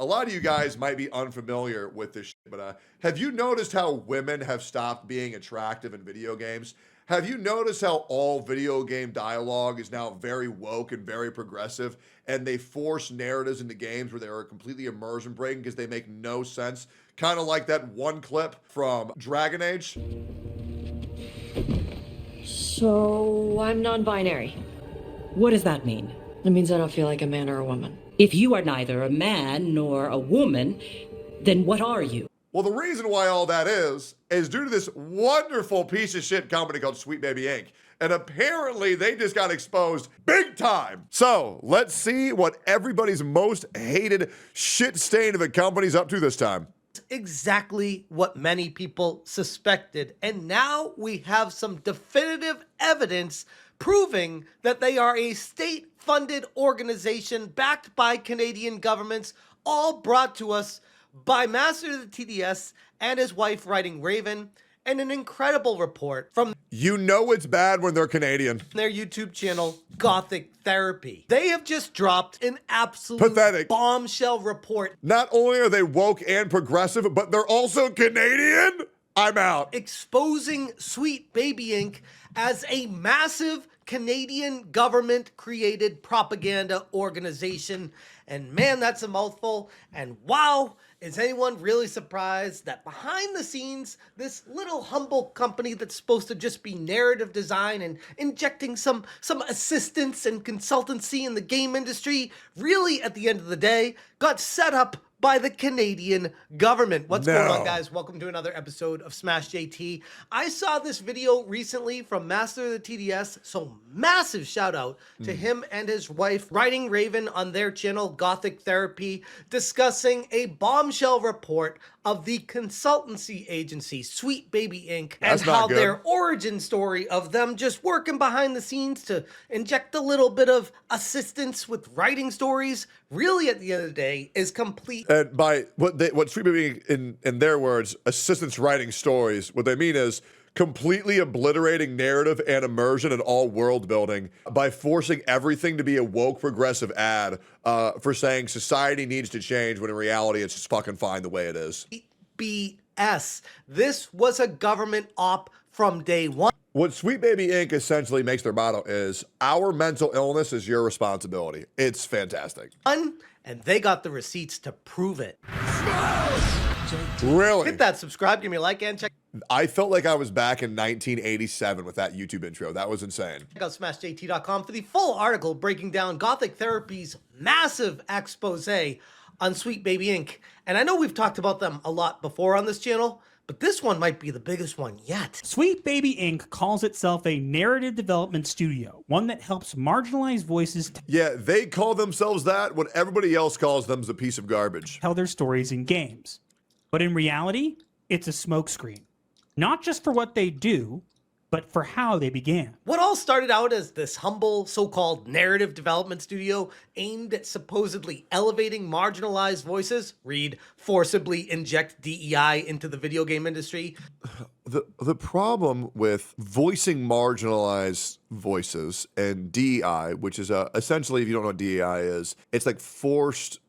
A lot of you guys might be unfamiliar with this shit, but have you noticed how women have stopped being attractive in video games? Have you noticed how all video game dialogue is now very woke and very progressive, and they force narratives into games where they are completely immersion breaking because they make no sense? Kind of like that one clip from Dragon Age. So, I'm non-binary. What does that mean? It means I don't feel like a man or a woman. If you are neither a man nor a woman, then what are you? Well, the reason why all that is due to this wonderful piece of shit company called Sweet Baby Inc. And apparently they just got exposed big time. So let's see what everybody's most hated shit stain of a company's up to this time. Exactly what many people suspected. And now we have some definitive evidence proving that they are a state-funded organization backed by Canadian governments, all brought to us by Master of the TDS and his wife Writing Raven, and an incredible report from You know it's bad when they're Canadian. their YouTube channel, Gothic Therapy. They have just dropped an absolute Pathetic bombshell report. Not only are they woke and progressive, but they're also Canadian? I'm out. Exposing Sweet Baby Inc. as a massive Canadian government-created propaganda organization. And man, that's a mouthful. And wow, is anyone really surprised that behind the scenes, this little humble company that's supposed to just be narrative design and injecting some assistance and consultancy in the game industry, really at the end of the day, got set up by the Canadian government. What's going on, guys? Welcome to another episode of Smash JT. I saw this video recently from Master of the TDS, so massive shout out to him and his wife, Writing Raven, on their channel, Gothic Therapy, discussing a bombshell report of the consultancy agency, Sweet Baby Inc., and how their origin story of them just working behind the scenes to inject a little bit of assistance with writing stories, really at the end of the day, is complete. And by what Sweet Baby, in their words, assistants writing stories, what they mean is completely obliterating narrative and immersion and all world building by forcing everything to be a woke progressive ad for saying society needs to change when in reality it's just fucking fine the way it is. BS. This was a government op from day one. What Sweet Baby Inc. essentially makes their motto is, our mental illness is your responsibility. It's fantastic. And they got the receipts to prove it. Really? Hit that subscribe, give me a like, and check I felt like I was back in 1987 with that YouTube intro. That was insane. out smashjt.com for the full article breaking down Gothic Therapy's massive expose on Sweet Baby Inc. And I know we've talked about them a lot before on this channel, but this one might be the biggest one yet. Sweet Baby Inc. calls itself a narrative development studio, one that helps marginalized voices Yeah, they call themselves that when everybody else calls them a piece of garbage. tell their stories in games. But in reality, it's a smokescreen. Not just for what they do, but for how they began. What all started out as this humble so-called narrative development studio aimed at supposedly elevating marginalized voices, read forcibly inject DEI into the video game industry. The problem with voicing marginalized voices and DEI, which is essentially, if you don't know what DEI is, it's like forced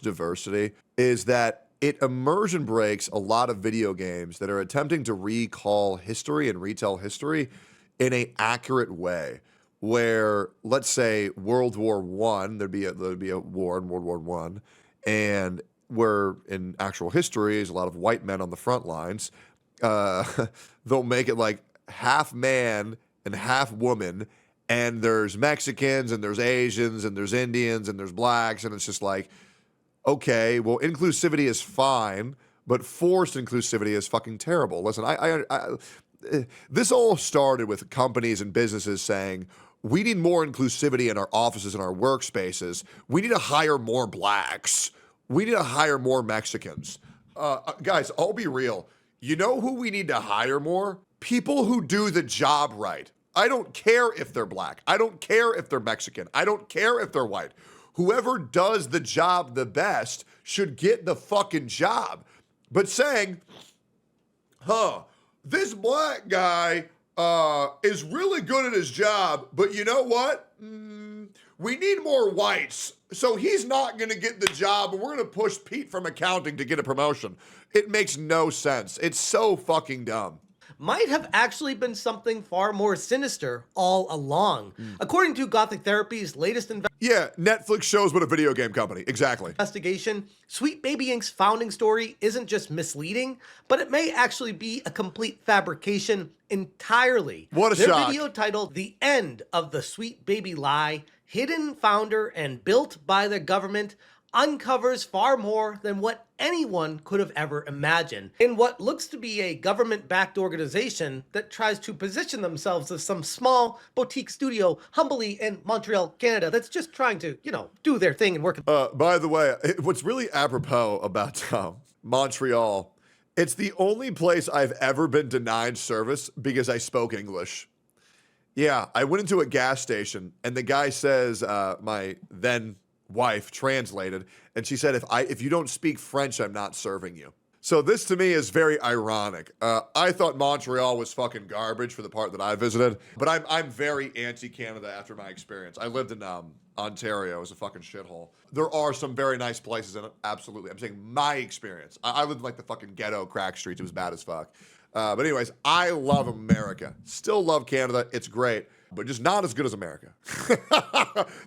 diversity, is that it immersion breaks a lot of video games that are attempting to recall history and retell history in an accurate way. Where, let's say, World War I, there'd be a war in World War I, and where in actual history is a lot of white men on the front lines. They'll make it like half man and half woman, and there's Mexicans and there's Asians and there's Indians and there's blacks, and it's just like, okay, well, inclusivity is fine, but forced inclusivity is fucking terrible. Listen, this all started with companies and businesses saying, we need more inclusivity in our offices and our workspaces. We need to hire more blacks. We need to hire more Mexicans. Guys, I'll be real. You know who we need to hire more? People who do the job right. I don't care if they're black. I don't care if they're Mexican. I don't care if they're white. Whoever does the job the best should get the fucking job. But saying, this black guy is really good at his job, but you know what? we need more whites, so he's not going to get the job, and we're going to push Pete from accounting to get a promotion. It makes no sense. It's so fucking dumb. Might have actually been something far more sinister all along. According to Gothic Therapy's latest Yeah, Netflix shows what a video game company. Exactly. investigation, Sweet Baby Inc.'s founding story isn't just misleading, but it may actually be a complete fabrication entirely. What a Their shock. video titled The End of the Sweet Baby Lie, Hidden Founder and Built by the Government, uncovers far more than what anyone could have ever imagined in what looks to be a government-backed organization that tries to position themselves as some small boutique studio humbly in Montreal, Canada, that's just trying to, do their thing and work. By the way, what's really apropos about Montreal, it's the only place I've ever been denied service because I spoke English. Yeah, I went into a gas station and the guy says, my then wife translated, and she said, if you don't speak French, I'm not serving you. So this to me is very ironic. I thought Montreal was fucking garbage for the part that I visited, but I'm very anti-Canada after my experience. I lived in Ontario. It was a fucking shithole. There are some very nice places in it, absolutely. I'm saying my experience. I lived in like the fucking ghetto crack streets. It was bad as fuck. But anyways, I love America. Still love Canada. It's great, but just not as good as America.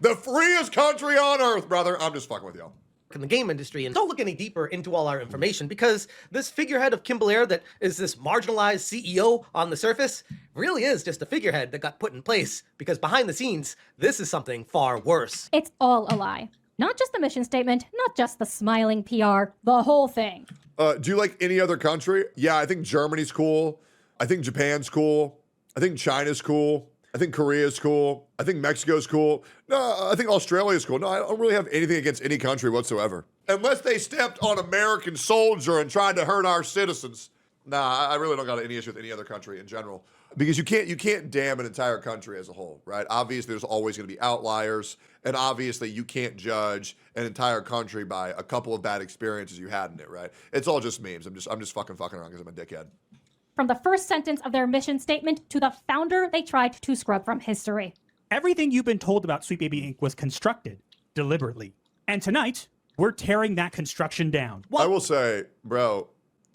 The freest country on earth, brother. I'm just fucking with y'all. In the game industry, and don't look any deeper into all our information because this figurehead of Kim Belair that is this marginalized CEO on the surface really is just a figurehead that got put in place because behind the scenes, this is something far worse. It's all a lie. Not just the mission statement, not just the smiling PR, the whole thing. Do you like any other country? Yeah, I think Germany's cool. I think Japan's cool. I think China's cool. I think Korea's cool. I think Mexico's cool. No, I think Australia's cool. No, I don't really have anything against any country whatsoever. Unless they stepped on American soldier and tried to hurt our citizens. Nah, I really don't got any issue with any other country in general. Because you can't damn an entire country as a whole, right? Obviously, there's always going to be outliers. And obviously, you can't judge an entire country by a couple of bad experiences you had in it, right? It's all just memes. I'm just fucking around because I'm a dickhead. From the first sentence of their mission statement to the founder they tried to scrub from history. Everything you've been told about Sweet Baby Inc. was constructed deliberately. And tonight, we're tearing that construction down. I will say, bro,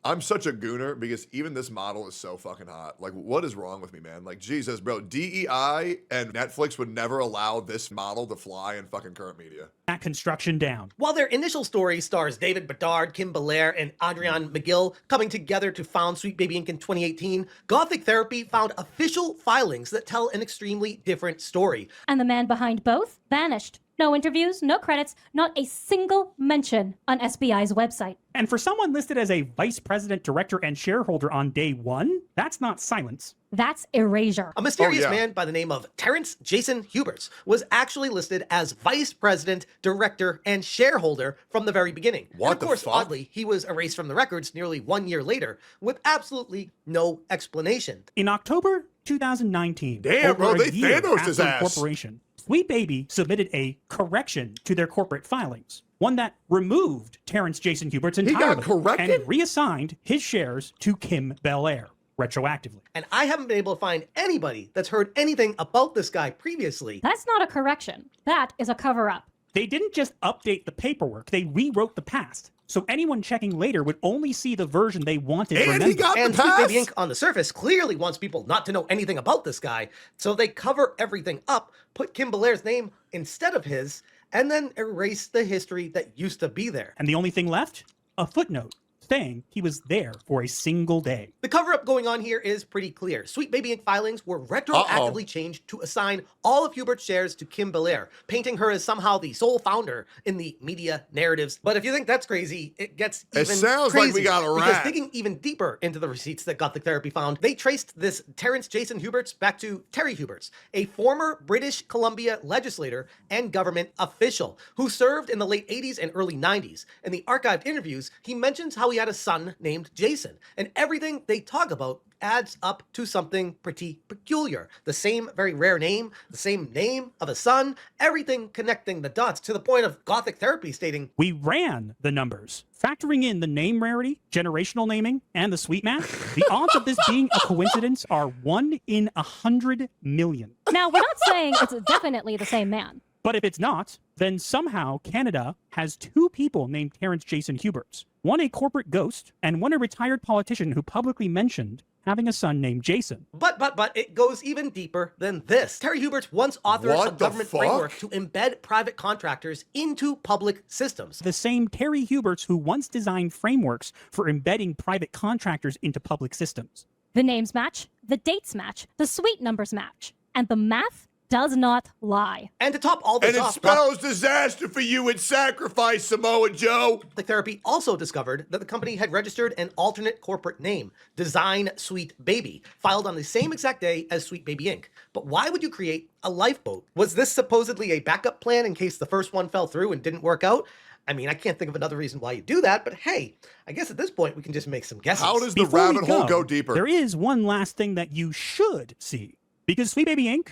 I'm such a gooner because even this model is so fucking hot. Like, what is wrong with me, man? Like, Jesus, bro, DEI and Netflix would never allow this model to fly in fucking current media. That construction down. While their initial story stars David Bedard, Kim Belair, and Adrian McGill coming together to found Sweet Baby Inc. in 2018, Gothic Therapy found official filings that tell an extremely different story. And the man behind both vanished. No interviews, no credits, not a single mention on SBI's website. And for someone listed as a vice president, director, and shareholder on day one, that's not silence. That's erasure. A mysterious man by the name of Terrence Jason Huberts was actually listed as vice president, director, and shareholder from the very beginning. What and of the course, fuck? oddly, he was erased from the records nearly 1 year later with absolutely no explanation. In October 2019, Damn, over bro, a they year Thanos after his the ass. corporation, Sweet Baby submitted a correction to their corporate filings, one that removed Terrence Jason Huberts got entirely corrected? and reassigned his shares to Kim Belair retroactively. And I haven't been able to find anybody that's heard anything about this guy previously. That's not a correction. That is a cover-up. They didn't just update the paperwork, they rewrote the past. So anyone checking later would only see the version they wanted And he remembered. got And the Sweet pass? Baby Inc. on the surface clearly wants people not to know anything about this guy, so they cover everything up, put Kim Belair's name instead of his, and then erase the history that used to be there. And the only thing left? A footnote saying he was there for a single day. The cover-up going on here is pretty clear. Sweet Baby Inc. filings were retroactively changed to assign all of Hubert's shares to Kim Belair, painting her as somehow the sole founder in the media narratives. But if you think that's crazy, it gets even sounds crazy. like we got a Because rat. digging even deeper into the receipts that Gothic Therapy found, they traced this Terrence Jason Huberts back to Terry Huberts, a former British Columbia legislator and government official who served in the late 80s and early 90s. In the archived interviews, he mentions how he had a son named Jason, and everything they talk about adds up to something pretty peculiar. The same very rare name, the same name of a son, everything connecting the dots to the point of Gothic Therapy stating, We ran the numbers. Factoring in the name rarity, generational naming, and the sweet math, the odds of this being a coincidence are 1 in 100 million. Now, we're not saying it's definitely the same man. But if it's not, then somehow Canada has two people named Terrence Jason Huberts. One a corporate ghost, and one a retired politician who publicly mentioned having a son named Jason. But it goes even deeper than this. Terry Huberts once authored What a the government fuck? framework to embed private contractors into public systems. The same Terry Huberts who once designed frameworks for embedding private contractors into public systems. The names match, the dates match, the suite numbers match, and the math does not lie. And to top all this And it off, spells disaster for you and sacrifice, Samoa Joe. Gothic Therapy also discovered that the company had registered an alternate corporate name, Design Sweet Baby, filed on the same exact day as Sweet Baby Inc. But why would you create a lifeboat? Was this supposedly a backup plan in case the first one fell through and didn't work out? I mean, I can't think of another reason why you do that, but hey, I guess at this point we can just make some guesses. How does the Before we rabbit hole go deeper? There is one last thing that you should see. Because Sweet Baby Inc.,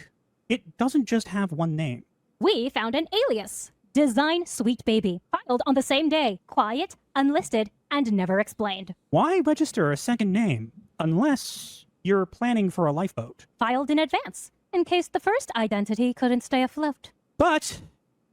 it doesn't just have one name. We found an alias, Design Sweet Baby, filed on the same day, quiet, unlisted, and never explained. Why register a second name unless you're planning for a lifeboat? Filed in advance, in case the first identity couldn't stay afloat. But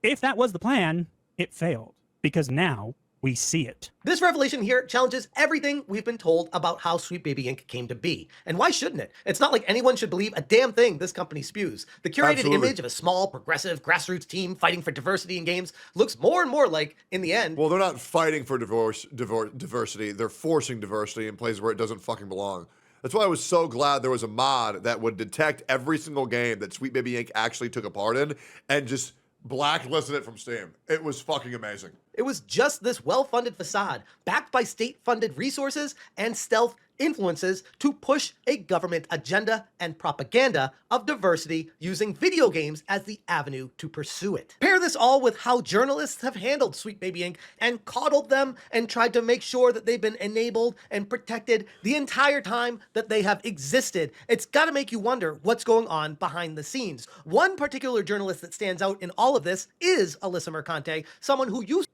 if that was the plan, it failed. Because now we see it. This revelation here challenges everything we've been told about how Sweet Baby Inc. came to be. And why shouldn't it? It's not like anyone should believe a damn thing this company spews. The curated Absolutely. image of a small, progressive, grassroots team fighting for diversity in games looks more and more like, in the end, Well, they're not fighting for diversity. They're forcing diversity in places where it doesn't fucking belong. That's why I was so glad there was a mod that would detect every single game that Sweet Baby Inc. actually took a part in and just blacklisted it from Steam. It was fucking amazing. it was just this well-funded facade, backed by state-funded resources and stealth influences to push a government agenda and propaganda of diversity using video games as the avenue to pursue it. Pair this all with how journalists have handled Sweet Baby Inc. and coddled them and tried to make sure that they've been enabled and protected the entire time that they have existed. It's gotta make you wonder what's going on behind the scenes. One particular journalist that stands out in all of this is Alyssa Mercante, someone who used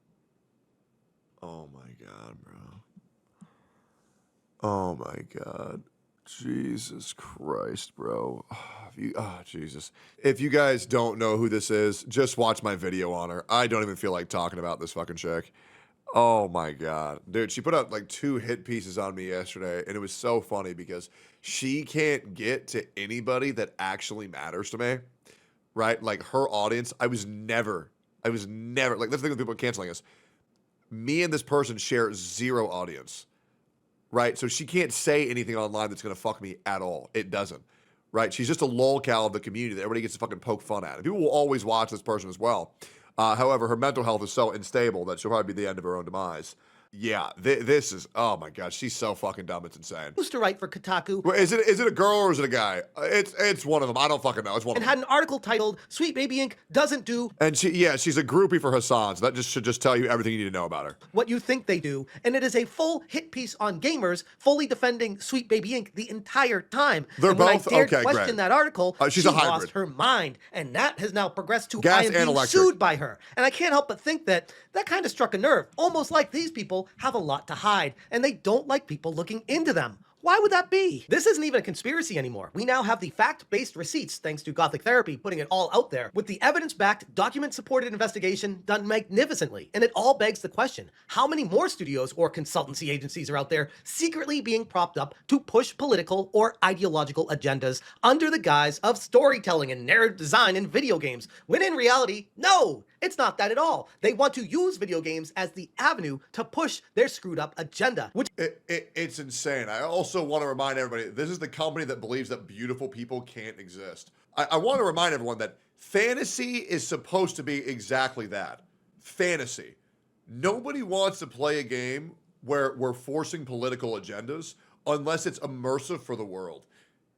Oh my god, bro. Oh my god. Jesus Christ, bro. Jesus. If you guys don't know who this is, just watch my video on her. I don't even feel like talking about this fucking chick. Oh my god. Dude, she put out like 2 hit pieces on me yesterday, and it was so funny because she can't get to anybody that actually matters to me. Right? Like her audience, I was never, like, that's the thing with people canceling us. Me and this person share 0 audience. Right? So she can't say anything online that's going to fuck me at all. It doesn't. Right? She's just a lolcow of the community that everybody gets to fucking poke fun at. And people will always watch this person as well. However, her mental health is so unstable that she'll probably be the end of her own demise. Yeah, this is, oh my god, she's so fucking dumb, it's insane. used to write for Kotaku Well, is it a girl or is it a guy? It's one of them. I don't fucking know. It's one and of them. had an article titled "Sweet Baby Inc. doesn't do And she's a groupie for Hassan, so that should just tell you everything you need to know about her. what you think they do," and it is a full hit piece on gamers, fully defending Sweet Baby Inc. the entire time. They're and when both? I dared Okay, question great. that article, She's she a hybrid. lost her mind, and that has now progressed to Gas I am and being electric. sued by her. And I can't help but think that kind of struck a nerve, almost like these people have a lot to hide, and they don't like people looking into them. Why would that be? This isn't even a conspiracy anymore. We now have the fact-based receipts, thanks to Gothic Therapy putting it all out there, with the evidence-backed, document-supported investigation done magnificently. And it all begs the question, how many more studios or consultancy agencies are out there secretly being propped up to push political or ideological agendas under the guise of storytelling and narrative design in video games, when in reality, no, it's not that at all. They want to use video games as the avenue to push their screwed-up agenda, which It's insane. I also want to remind everybody, this is the company that believes that beautiful people can't exist. I want to remind everyone that fantasy is supposed to be exactly that. Fantasy. Nobody wants to play a game where we're forcing political agendas unless it's immersive for the world.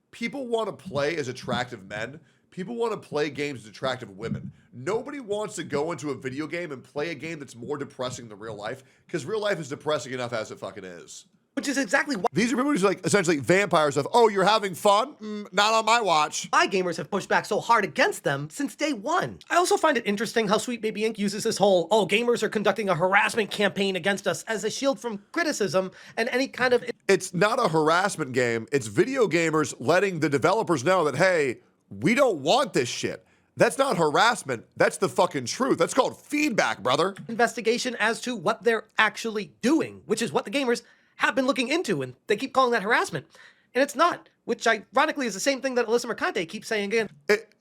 People want to play as attractive men. People want to play games as attractive women. Nobody wants to go into a video game and play a game that's more depressing than real life, because real life is depressing enough as it fucking is. is exactly These are people who's like essentially vampire stuff. Oh, you're having fun? Not on my watch. why gamers have pushed back so hard against them since day one. I also find it interesting how Sweet Baby Inc. uses this whole, gamers are conducting a harassment campaign against us as a shield from criticism and any kind of... It's not a harassment game. It's video gamers letting the developers know that, hey, we don't want this shit. That's not harassment. That's the fucking truth. That's called feedback, brother. investigation as to what they're actually doing, which is what the gamers have been looking into, and they keep calling that harassment. And it's not, which ironically is the same thing that Alyssa Mercante keeps saying again.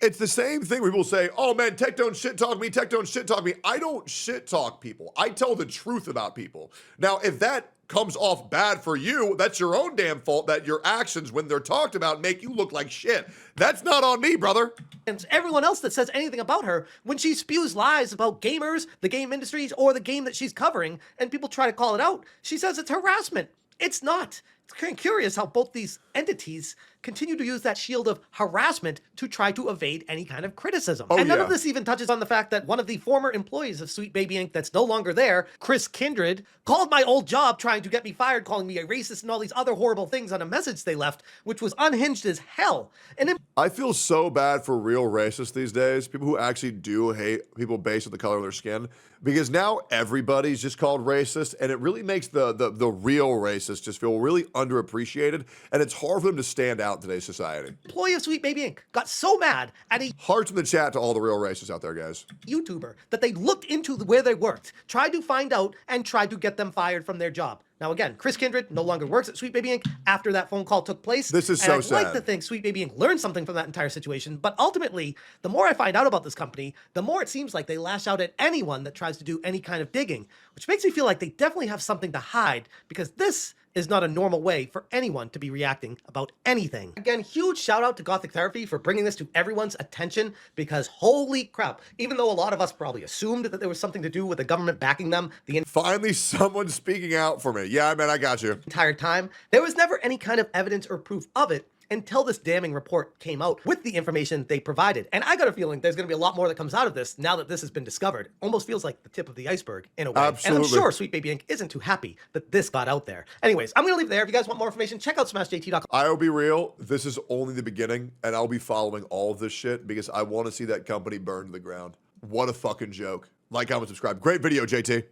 It's the same thing when people say, oh man, tech don't shit talk me, tech don't shit talk me. I don't shit talk people. I tell the truth about people. Now, if that comes off bad for you, that's your own damn fault that your actions when they're talked about make you look like shit. That's not on me, brother. And everyone else that says anything about her, when she spews lies about gamers, the game industries, or the game that she's covering, and people try to call it out, she says it's harassment. It's not. It's kind of curious how both these entities continue to use that shield of harassment to try to evade any kind of criticism. Oh, and none yeah. of this even touches on the fact that one of the former employees of Sweet Baby Inc. that's no longer there, Chris Kindred, called my old job trying to get me fired, calling me a racist and all these other horrible things on a message they left, which was unhinged as hell. And it I feel so bad for real racists these days, people who actually do hate people based on the color of their skin, because now everybody's just called racist, and it really makes the real racists just feel really underappreciated, and it's hard for them to stand out in today's society. employee of Sweet Baby Inc. got so mad at a Hearts in the chat to all the real racists out there, guys. YouTuber that they looked into where they worked, tried to find out, and tried to get them fired from their job. Now again, Chris Kindred no longer works at Sweet Baby Inc. after that phone call took place. This is and so I'd sad. like to think Sweet Baby Inc. learned something from that entire situation, but ultimately, the more I find out about this company, the more it seems like they lash out at anyone that tries to do any kind of digging, which makes me feel like they definitely have something to hide, because this is not a normal way for anyone to be reacting about anything. Again, huge shout out to Gothic Therapy for bringing this to everyone's attention, because holy crap, even though a lot of us probably assumed that there was something to do with the government backing them the Finally, someone speaking out for me. Yeah, man, I got you. entire time, there was never any kind of evidence or proof of it until this damning report came out with the information they provided. And I got a feeling there's going to be a lot more that comes out of this now that this has been discovered. Almost feels like the tip of the iceberg in a way. Absolutely. And I'm sure Sweet Baby Inc. isn't too happy that this got out there. Anyways, I'm going to leave it there. If you guys want more information, check out smashjt.com. I'll be real, this is only the beginning, and I'll be following all of this shit because I want to see that company burn to the ground. What a fucking joke. Like, comment, subscribe. Great video, JT.